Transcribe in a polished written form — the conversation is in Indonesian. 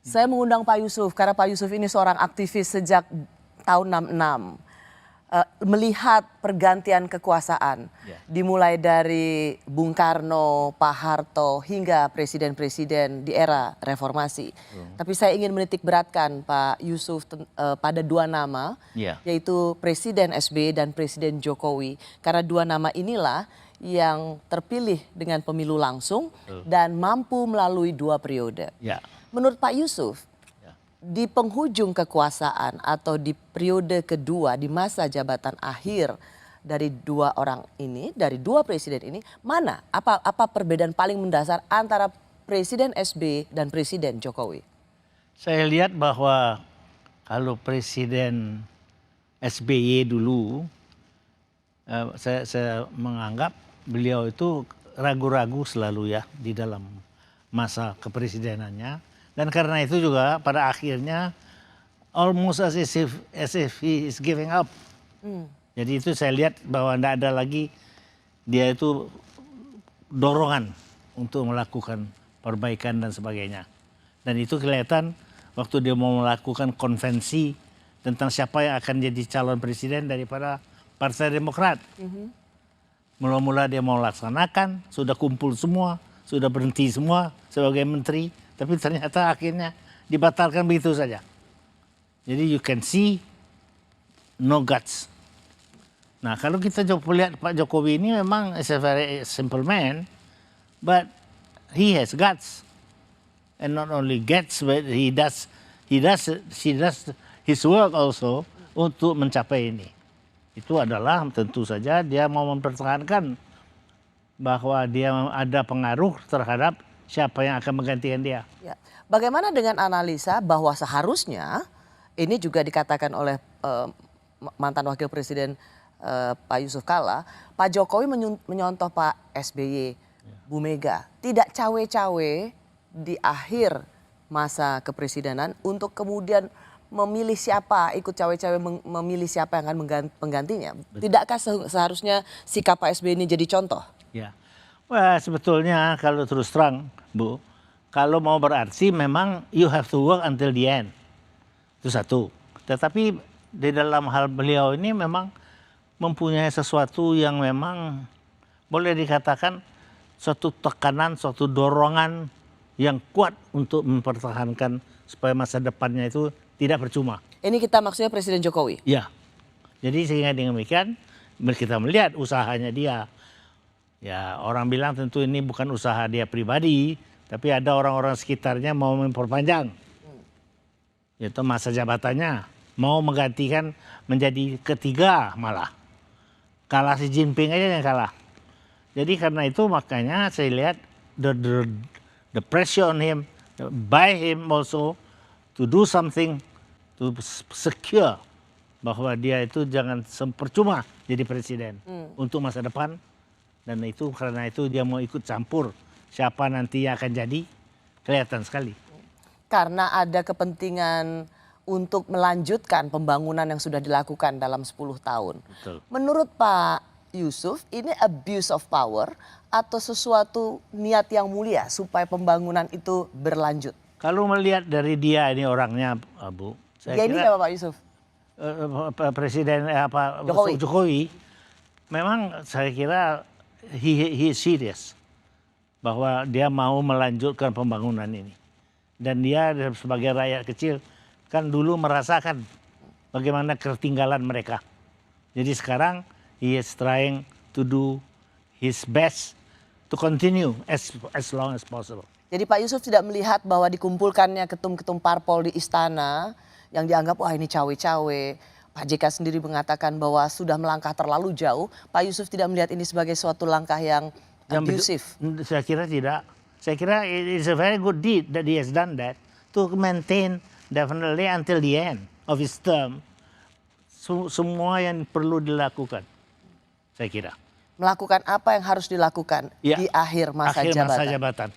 Saya mengundang Pak Yusuf karena Pak Yusuf ini seorang aktivis sejak tahun 66. Melihat pergantian kekuasaan, dimulai dari Bung Karno, Pak Harto, hingga presiden-presiden di era reformasi. Tapi saya ingin menitik beratkan Pak Yusuf pada dua nama, yaitu Presiden SBY dan Presiden Jokowi. Karena dua nama inilah yang terpilih dengan pemilu langsung dan mampu melalui dua periode. Menurut Pak Yusuf, di penghujung kekuasaan atau di periode kedua di masa jabatan akhir dari dua orang ini, dari dua presiden ini, mana apa perbedaan paling mendasar antara Presiden SBY dan Presiden Jokowi? Saya lihat bahwa kalau Presiden SBY dulu, saya menganggap beliau itu ragu-ragu selalu ya di dalam masa kepresidenannya. Dan karena itu juga pada akhirnya almost as if he is giving up. Jadi itu saya lihat bahwa tidak ada lagi dia itu dorongan untuk melakukan perbaikan dan sebagainya. Dan itu kelihatan waktu dia mau melakukan konvensi tentang siapa yang akan jadi calon presiden daripada Partai Demokrat. Mula-mula dia mau laksanakan, sudah kumpul semua, sudah berhenti semua sebagai menteri. Tapi ternyata akhirnya dibatalkan begitu saja. Jadi you can see no guts. Nah kalau kita lihat Pak Jokowi ini memang is a very simple man, but he has guts, and not only guts, but he does his work also untuk mencapai ini. Itu adalah tentu saja dia mau mempertahankan bahwa dia ada pengaruh terhadap siapa yang akan menggantikan dia. Bagaimana dengan analisa bahwa seharusnya ini juga dikatakan oleh mantan wakil presiden Pak Yusuf Kalla, Pak Jokowi menyontoh Pak SBY, Bu Mega, tidak cawe-cawe di akhir masa kepresidenan untuk kemudian memilih siapa, ikut cawe-cawe memilih siapa yang akan menggantinya. Tidakkah seharusnya sikap Pak SBY ini jadi contoh? Wah, sebetulnya kalau terus terang, Bu, kalau mau berarti memang you have to work until the end. Itu satu. Tetapi di dalam hal beliau ini memang mempunyai sesuatu yang memang boleh dikatakan suatu tekanan, suatu dorongan yang kuat untuk mempertahankan supaya masa depannya itu tidak percuma. Ini kita maksudnya Presiden Jokowi? Ya. Jadi sehingga dengan demikian kita melihat usahanya dia. Ya, orang bilang tentu ini bukan usaha dia pribadi, tapi ada orang-orang sekitarnya mau memperpanjang. Itu masa jabatannya, mau menggantikan menjadi ketiga malah. Kalah Xi Jinping aja yang kalah. Jadi karena itu makanya saya lihat the pressure on him, by him also to do something to secure bahwa dia itu jangan percuma jadi presiden untuk masa depan. Dan itu karena itu dia mau ikut campur siapa nanti yang akan jadi, kelihatan sekali. Karena ada kepentingan untuk melanjutkan pembangunan yang sudah dilakukan dalam 10 tahun. Betul. Menurut Pak Yusuf, ini abuse of power atau sesuatu niat yang mulia supaya pembangunan itu berlanjut? Kalau melihat dari dia ini orangnya, Bu, saya dia kira ini Pak Yusuf? Presiden Jokowi, memang saya kira he is serious bahwa dia mau melanjutkan pembangunan ini. Dan dia sebagai rakyat kecil kan dulu merasakan bagaimana ketertinggalan mereka. Jadi sekarang he is trying to do his best to continue as long as possible. Jadi Pak Yusuf tidak melihat bahwa dikumpulkannya ketum-ketum parpol di istana yang dianggap wah ini cawe-cawe. Pak JK sendiri mengatakan bahwa sudah melangkah terlalu jauh. Pak Yusuf tidak melihat ini sebagai suatu langkah yang abusif. Saya kira tidak. Saya kira it is a very good deed that he has done that to maintain definitely until the end of his term. Semua yang perlu dilakukan, saya kira. Melakukan apa yang harus dilakukan di akhir masa jabatan.